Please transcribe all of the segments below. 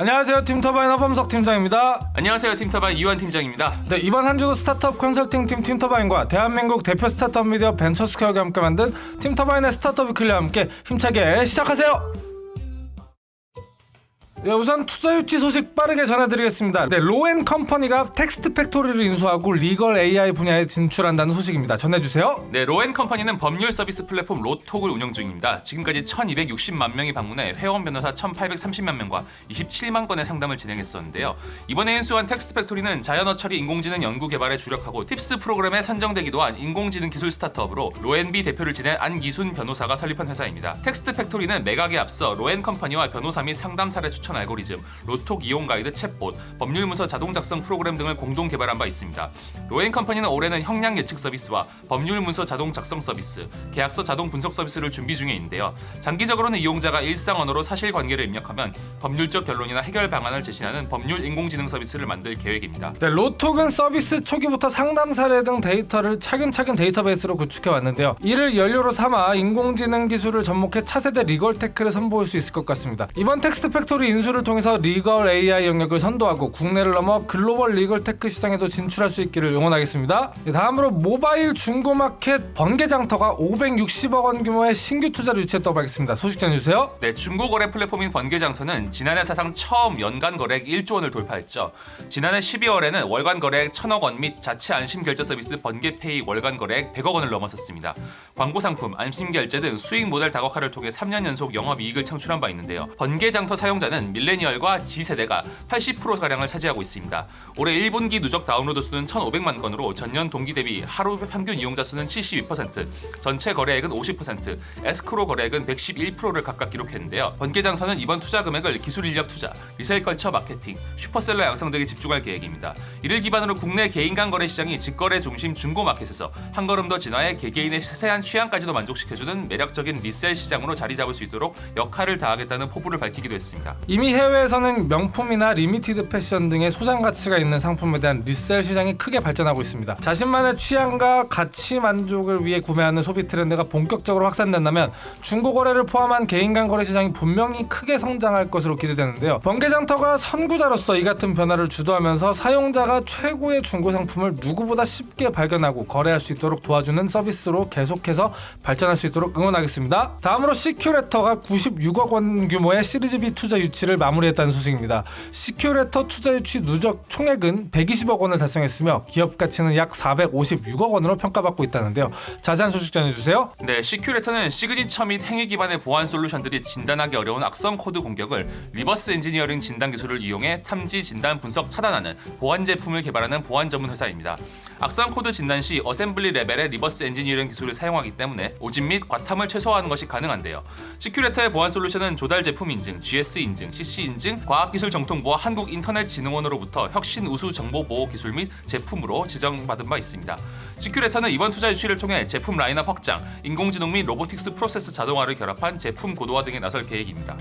안녕하세요. 팀터바인 허범석 팀장입니다. 안녕하세요. 팀터바인 이완 팀장입니다. 네, 이번 한 주도 스타트업 컨설팅팀 팀터바인과 대한민국 대표 스타트업 미디어 벤처스퀘어가 함께 만든 팀터바인의 스타트업 위클리와 함께 힘차게 시작하세요. 네, 우선 투자 유치 소식 빠르게 전해드리겠습니다. 네, 로엔컴퍼니가 텍스트팩토리를 인수하고 리걸 AI 분야에 진출한다는 소식입니다. 전해주세요. 네, 로엔컴퍼니는 법률 서비스 플랫폼 로톡을 운영 중입니다. 지금까지 1260만 명이 방문해 회원 변호사 1830만 명과 27만 건의 상담을 진행했었는데요. 이번에 인수한 텍스트팩토리는 자연어 처리 인공지능 연구 개발에 주력하고 팁스 프로그램에 선정되기도 한 인공지능 기술 스타트업으로 로엔비 대표를 지낸 안기순 변호사가 설립한 회사입니다. 텍스트팩토리는 매각에 앞서 로엔컴퍼니와 변호사 및 상담사를 추천 알고리즘, 로톡 이용 가이드 챗봇, 법률문서 자동 작성 프로그램 등을 공동 개발한 바 있습니다. 로엔컴퍼니는 올해는 형량 예측 서비스와 법률문서 자동 작성 서비스, 계약서 자동 분석 서비스를 준비 중에 있는데요. 장기적으로는 이용자가 일상 언어로 사실관계를 입력하면 법률적 결론이나 해결 방안을 제시하는 법률 인공지능 서비스를 만들 계획입니다. 네, 로톡은 서비스 초기부터 상담 사례 등 데이터를 차근차근 데이터베이스로 구축해 왔는데요. 이를 연료로 삼아 인공지능 기술을 접목해 차세대 리걸테크를 선보일 수 있을 것 같습니다. 이번 텍스트팩토리 인수를 통해서 리걸 AI 영역을 선도하고 국내를 넘어 글로벌 리걸테크 시장에도 진출할 수 있기를 응원하겠습니다. 다음으로 모바일 중고마켓 번개장터가 560억 원 규모의 신규 투자를 유치했다고 밝혔습니다. 소식 전해주세요. 네, 중고거래 플랫폼인 번개장터는 지난해 사상 처음 연간 거래액 1조 원을 돌파했죠. 지난해 12월에는 월간 거래액 1000억 원 및 자체 안심 결제 서비스 번개페이 월간 거래액 100억 원을 넘어섰습니다. 광고 상품, 안심 결제 등 수익 모델 다각화를 통해 3년 연속 영업이익을 창출한 바 있는데요. 번개장터 사용자는 밀레니얼과 G세대가 80%가량을 차지하고 있습니다. 올해 1분기 누적 다운로드 수는 1,500만 건으로 전년 동기 대비 하루 평균 이용자 수는 72%, 전체 거래액은 50%, 에스크로 거래액은 111%를 각각 기록했는데요. 번개장터는 이번 투자 금액을 기술 인력 투자, 리셀 컬처 마케팅, 슈퍼셀러 양성 등에 집중할 계획입니다. 이를 기반으로 국내 개인 간 거래 시장이 직거래 중심 중고 마켓에서 한 걸음 더 진화해 개개인의 세세한 취향까지도 만족시켜주는 매력적인 리셀 시장으로 자리 잡을 수 있도록 역할을 다하겠다는 포부를 밝히기도 했습니다. 이미 해외에서는 명품이나 리미티드 패션 등의 소장 가치가 있는 상품에 대한 리셀 시장이 크게 발전하고 있습니다. 자신만의 취향과 가치 만족을 위해 구매하는 소비 트렌드가 본격적으로 확산된다면 중고 거래를 포함한 개인 간 거래 시장이 분명히 크게 성장할 것으로 기대되는데요. 번개장터가 선구자로서 이 같은 변화를 주도하면서 사용자가 최고의 중고 상품을 누구보다 쉽게 발견하고 거래할 수 있도록 도와주는 서비스로 계속해서 발전할 수 있도록 응원하겠습니다. 다음으로 시큐레터가 96억 원 규모의 시리즈 B 투자 유치를 마무리했다는 소식입니다. 시큐레터 투자 유치 누적 총액은 120억 원을 달성했으며 기업 가치는 약 456억 원으로 평가받고 있다는데요. 자세한 소식 전해주세요. 네, 시큐레터는 시그니처 및 행위 기반의 보안 솔루션들이 진단하기 어려운 악성 코드 공격을 리버스 엔지니어링 진단 기술을 이용해 탐지, 진단, 분석, 차단하는 보안 제품을 개발하는 보안 전문 회사입니다. 악성 코드 진단 시 어셈블리 레벨의 리버스 엔지니어링 기술을 사용하기 때문에 오진 및 과탐을 최소화하는 것이 가능한데요. 시큐레터의 보안 솔루션은 조달 제품 인증, GS 인증, CC 인증, 과학기술정통부와 한국인터넷진흥원으로부터 혁신 우수 정보보호 기술 및 제품으로 지정받은 바 있습니다. 시큐레터는 이번 투자 유치를 통해 제품 라인업 확장, 인공지능 및 로보틱스 프로세스 자동화를 결합한 제품 고도화 등에 나설 계획입니다.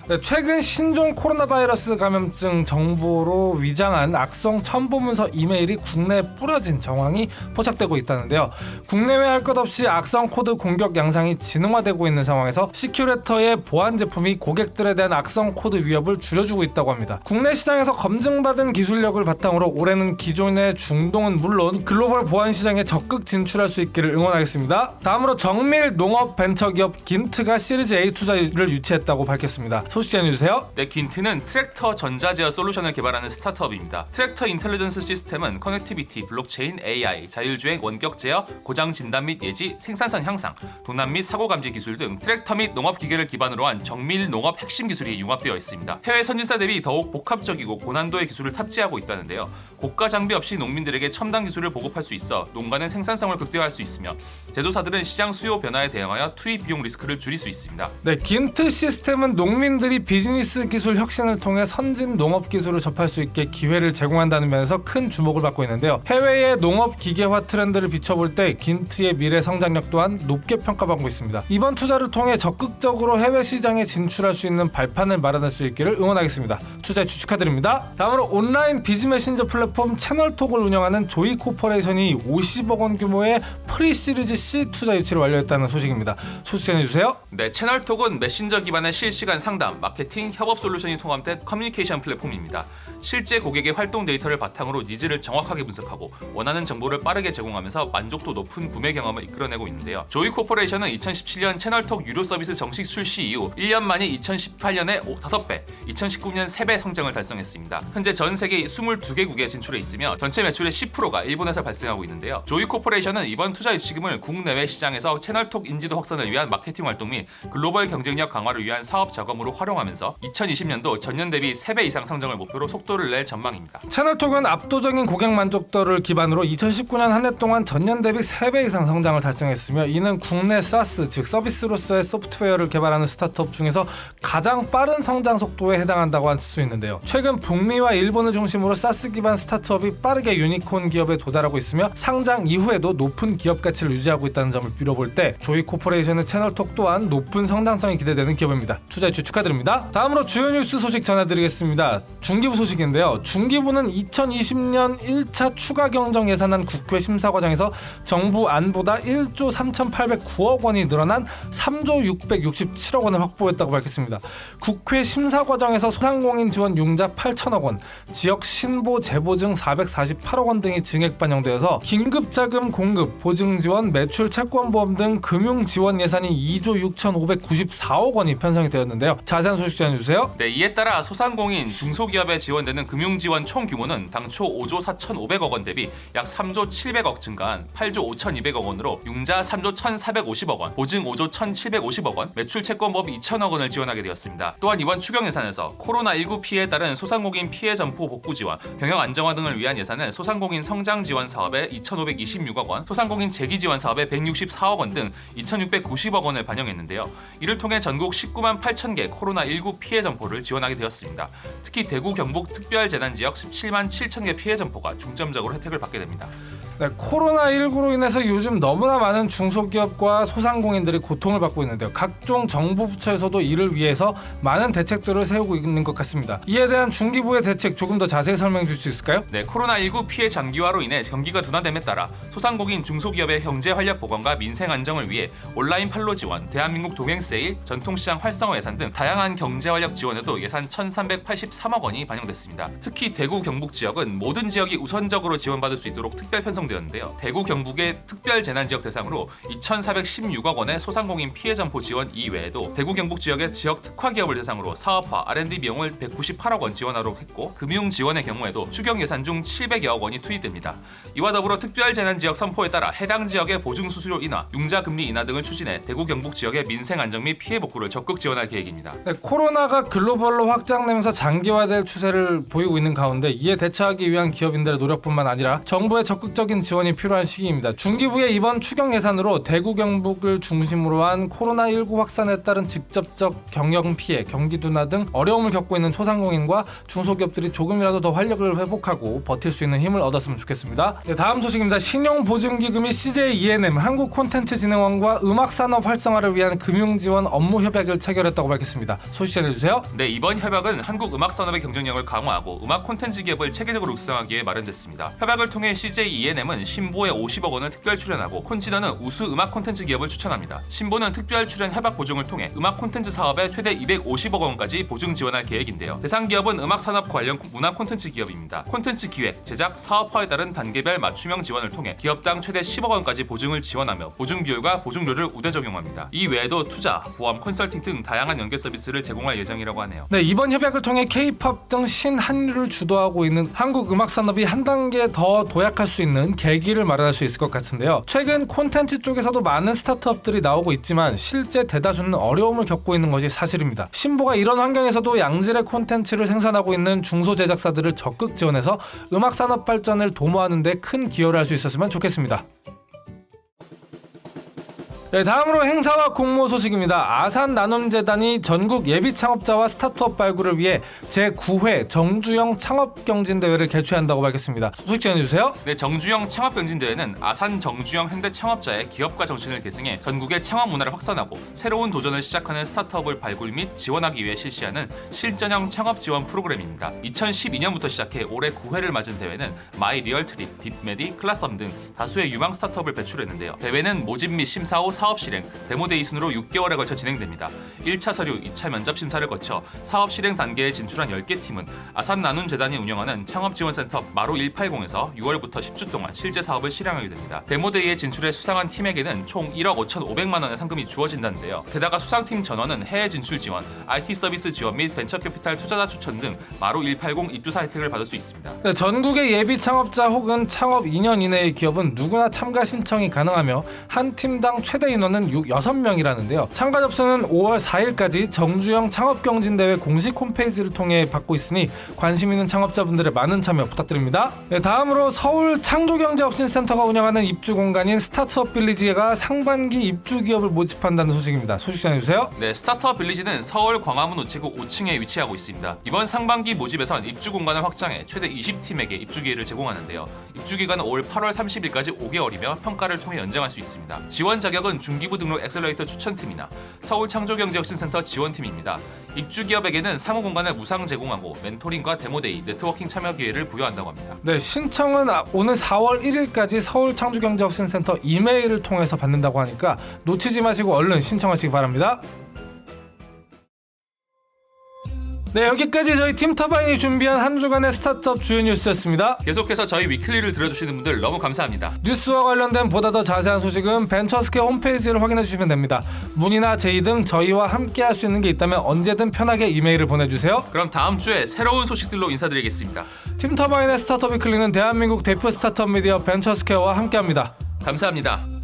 네, 최근 신종 코로나 바이러스 감염증 정보로 위장한 악성 첨부문서 이메일이 국내에 뿌려진 정황이 포착되고 있다는데요. 국내외 할 것 없이 악성 코드 공격 양상이 진흥화되고 있는 상황에서 시큐레터의 보안 제품이 고객들에 대한 악성 코드 위협을 줄여주고 있다고 합니다. 국내 시장에서 검증받은 기술력을 바탕으로 올해는 기존의 중동은 물론 글로벌 보안 시장에 적극 진출할 수 있기를 응원하겠습니다. 다음으로 정밀 농업 벤처기업 긴트가 시리즈 A 투자를 유치했다고 밝혔습니다. 소식 전해주세요. 네, 긴트는 트랙터 전자제어 솔루션을 개발하는 스타트업입니다. 트랙터 인텔리전스 시스템은 커넥티비티, 블록체인, AI, 자율주행, 원격 제어, 고장 진단 및 예지, 생산성 향상, 도난 및 사고 감지 기술 등 트랙터 및 농업 기계를 기반으로 한 정밀 농업 핵심 기술이 융합되어 있습니다. 해외 선진사 대비 더욱 복합적이고 고난도의 기술을 탑재하고 있다는데요. 고가 장비 없이 농민들에게 첨단 기술을 보급할 수 있어 농가는 생산성을 극대화할 수 있으며 제조사들은 시장 수요 변화에 대응하여 투입 비용 리스크를 줄일 수 있습니다. 네, 긴트 시스템은 농민들이 비즈니스 기술 혁신을 통해 선진 농업 기술을 접할 수 있게 기회를 제공한다는 면에서 큰 주목을 받고 있는데요. 해외의 농업 기계화 트렌드를 비춰볼 때 긴트의 미래 성장력 또한 높게 평가받고 있습니다. 이번 투자를 통해 적극적으로 해외 시장에 진출할 수 있는 발판을 마련할 수 있기를 응원하겠습니다. 투자에 축하드립니다. 다음으로 온라인 비즈 메신저 플랫폼 채널톡을 운영하는 조이 코퍼레이션이 50억 원 규모의 프리 시리즈 C 투자 유치를 완료했다는 소식입니다. 소식 전해주세요. 네, 채널톡은 메신저 기반의 실시간 상담, CRM, 마케팅, 협업 솔루션이 통합된 커뮤니케이션 플랫폼입니다. 실제 고객의 활동 데이터를 바탕으로 니즈를 정확하게 분석하고 원하는 정보를 빠르게 제공하면서 만족도 높은 구매 경험을 이끌어내고 있는데요. 조이 코퍼레이션은 2017년 채널톡 유료 서비스 정식 출시 이후 1년 만에 2018년에 5배, 2019년 3배 성장을 달성했습니다. 현재 전 세계 22개국에 진출해 있으며 전체 매출의 10%가 일본에서 발생하고 있는데요. 조이 코퍼레이션은 이번 투자 유치금을 국내외 시장에서 채널톡 인지도 확산을 위한 마케팅 활동 및 글로벌 경쟁력 강화를 위한 사업 자금으로 활용하면서 2020년도 전년 대비 3배 이상 성장을 목표로 속도를 낼 전망입니다. 채널톡은 압도적인 고객 만족도를 기반으로 2019년 한 해 동안 전년 대비 3배 이상 성장을 달성했으며 이는 국내 SaaS 즉 서비스로서의 소프트웨어를 개발하는 스타트업 중에서 가장 빠른 성장 속도에 해당한다고 할 수 있는데요. 최근 북미와 일본을 중심으로 SaaS 기반 스타트업이 빠르게 유니콘 기업에 도달하고 있으며 상장 이후에도 높은 기업 가치를 유지하고 있다는 점을 빌어볼 때 조이 코퍼레이션의 채널톡 또한 높은 성장성이 기대되는 기업입니다. 투자 유치 축하드립니다. 다음으로 주요 뉴스 소식 전해드리겠습니다. 중기부 소식인데요. 중기부는 2020년 1차 추가 경정 예산안 국회 심사 과정에서 정부 안보다 1조 3,809억 원이 늘어난 3조 667억 원을 확보했다고 밝혔습니다. 국회 심사 과정에서 소상공인 지원 융자 8천억 원, 지역 신보 재보증 448억 원 등이 증액 반영되어서 긴급자금 공급, 보증 지원, 매출 채권보험 등 금융 지원 예산이 2조 6,594억 원이 편성이 되었는데요. 자세한 소식 전해주세요. 네, 이에 따라 소상공인, 중소기업에 지원되는 금융지원 총 규모는 당초 5조 4,500억 원 대비 약 3조 700억 증가한 8조 5,200억 원으로 융자 3조 1,450억 원, 보증 5조 1,750억 원, 매출 채권보험 2,000억 원을 지원하게 되었습니다. 또한 이번 추경 예산에서 코로나19 피해에 따른 소상공인 피해 점포 복구 지원, 경영 안정화 등을 위한 예산을 소상공인 성장 지원 사업에 2,526억 원, 소상공인 재기 지원 사업에 164억 원 등 2,690억 원을 반영했는데요. 이를 통해 전국 19만 8천 개 코로나19 피해 점포를 지원하게 되었습니다. 특히 대구 경북 특별재난지역 17만 7천 개 피해 점포가 중점적으로 혜택을 받게 됩니다. 네, 코로나19로 인해서 요즘 너무나 많은 중소기업과 소상공인들이 고통을 받고 있는데요. 각종 정부 부처에서도 이를 위해서 많은 대책들을 세우고 있는 것 같습니다. 이에 대한 중기부의 대책 조금 더 자세히 설명해 줄 수 있을까요? 네, 코로나19 피해 장기화로 인해 경기가 둔화됨에 따라 소상공인 중소기업의 경제 활력 보강과 민생 안정을 위해 온라인 판로 지원, 대한민국 동행 세일, 전통시장 활성화 예산 등 다양한 경제 활력 지원에도 예산 1,383억 원이 반영됐습니다. 특히 대구 경북 지역은 모든 지역이 우선적으로 지원받을 수 있도록 특별 편성되었는데요. 대구 경북의 특별 재난 지역 대상으로 2,416억 원의 소상공인 피해 점포 지원 이외에도 대구 경북 지역의 지역 특화 기업을 대상으로 사업화, R&D 비용을 198억 원 지원하도록 했고 금융 지원의 경우에도 추경 예산 중 700여억 원이 투입됩니다. 이와 더불어 특별 재난 지역 선포에 따라 해당 지역의 보증 수수료 인하, 융자 금리 인하 등을 추진해 대구 경북 지역의 민생 안정 및 피해 복구를 적극 지원할 계획입니다. 네, 코로나가 글로벌로 확장되면서 장기화될 추세를 보이고 있는 가운데 이에 대처하기 위한 기업인들의 노력뿐만 아니라 정부의 적극적인 지원이 필요한 시기입니다. 중기부의 이번 추경 예산으로 대구 경북을 중심으로 한 코로나19 확산에 따른 직접적 경영 피해, 경기 둔화 등 어려움을 겪고 있는 소상공인과 중소기업들이 조금이라도 더 활력을 회복하고 버틸 수 있는 힘을 얻었으면 좋겠습니다. 네, 다음 소식입니다. 신용보증기금이 CJ ENM 한국콘텐츠진흥원과 음악산업 활성화를 위한 금융지원 업무 협약을 체결했다고 밝혔습니다. 소식 전해주세요. 네, 이번 협약은 한국 음악 산업의 경쟁력을 강화하고 음악 콘텐츠 기업을 체계적으로 육성하기 위해 마련됐습니다. 협약을 통해 CJ ENM은 신보에 50억 원을 특별 출연하고 콘지너는 우수 음악 콘텐츠 기업을 추천합니다. 신보는 특별 출연 협약 보증을 통해 음악 콘텐츠 사업에 최대 250억 원까지 보증 지원할 계획인데요. 대상 기업은 음악 산업 관련 문화 콘텐츠 기업입니다. 콘텐츠 기획, 제작, 사업화에 따른 단계별 맞춤형 지원을 통해 기업당 최대 10억 원까지 보증을 지원하며 보증 비율과 보증료를 우대 적용합니다. 이 외에도 투자, 보험, 컨설팅 등 다양한 연계 서비스를 제공할 예정이라고 하네요. 네, 이번 협약을 통해 K-팝 등 신한류를 주도하고 있는 한국 음악 산업이 한 단계 더 도약할 수 있는 계기를 마련할 수 있을 것 같은데요. 최근 콘텐츠 쪽에서도 많은 스타트업들이 나오고 있지만 실제 대다수는 어려움을 겪고 있는 것이 사실입니다. 신보가 이런 환경에서도 양질의 콘텐츠를 생산하고 있는 중소 제작사들을 적극 지원해서 음악 산업 발전을 도모하는 데 큰 기여를 할 수 있었으면 좋겠습니다. 네, 다음으로 행사와 공모 소식입니다. 아산나눔재단이 전국 예비창업자와 스타트업 발굴을 위해 제9회 정주영 창업경진대회를 개최한다고 밝혔습니다. 소식 전해주세요. 네, 정주영 창업경진대회는 아산 정주영 현대 창업자의 기업가 정신을 계승해 전국의 창업 문화를 확산하고 새로운 도전을 시작하는 스타트업을 발굴 및 지원하기 위해 실시하는 실전형 창업 지원 프로그램입니다. 2012년부터 시작해 올해 9회를 맞은 대회는 마이 리얼트립, 딥메디, 클라썸 등 다수의 유망 스타트업을 배출했는데요. 대회는 모집 및 심사 후 사업 실행, 데모데이 순으로 6개월에 걸쳐 진행됩니다. 1차 서류, 2차 면접 심사를 거쳐 사업 실행 단계에 진출한 10개 팀은 아산 나눔 재단이 운영하는 창업지원센터 마루 180에서 6월부터 10주 동안 실제 사업을 실행하게 됩니다. 데모데이에 진출해 수상한 팀에게는 총 1억 5,500만 원의 상금이 주어진다는데요. 게다가 수상팀 전원은 해외 진출 지원, IT 서비스 지원 및 벤처캐피탈 투자자 추천 등 마루 180 입주사 혜택을 받을 수 있습니다. 네, 전국의 예비 창업자 혹은 창업 2년 이내의 기업은 누구나 참가 신청이 가능하며 한 팀당 최대 인원은 6명이라는데요. 참가 접수는 5월 4일까지 정주영 창업경진대회 공식 홈페이지를 통해 받고 있으니 관심 있는 창업자분들의 많은 참여 부탁드립니다. 네, 다음으로 서울 창조경제혁신센터가 운영하는 입주 공간인 스타트업 빌리지가 상반기 입주 기업을 모집한다는 소식입니다. 소식 전해주세요. 네, 스타트업 빌리지는 서울 광화문 우체국 5층에 위치하고 있습니다. 이번 상반기 모집에선 입주 공간을 확장해 최대 20팀에게 입주 기회를 제공하는데요. 입주 기간은 올 8월 30일까지 5개월이며 평가를 통해 연장할 수 있습니다. 지원 자격은 중기부 등록 엑셀러레이터 추천팀이나 서울 창조경제혁신센터 지원팀입니다. 입주 기업에게는 사무 공간을 무상 제공하고 멘토링과 데모데이, 네트워킹 참여 기회를 부여한다고 합니다. 네, 신청은 오는 4월 1일까지 서울 창조경제혁신센터 이메일을 통해서 받는다고 하니까 놓치지 마시고 얼른 신청하시기 바랍니다. 네, 여기까지 저희 팀터바인이 준비한 한 주간의 스타트업 주요 뉴스였습니다. 계속해서 저희 위클리를 들어주시는 분들 너무 감사합니다. 뉴스와 관련된 보다 더 자세한 소식은 벤처스케어 홈페이지를 확인해 주시면 됩니다. 문의나 제의 등 저희와 함께 할 수 있는 게 있다면 언제든 편하게 이메일을 보내주세요. 그럼 다음 주에 새로운 소식들로 인사드리겠습니다. 팀터바인의 스타트업 위클리는 대한민국 대표 스타트업 미디어 벤처스케어와 함께합니다. 감사합니다.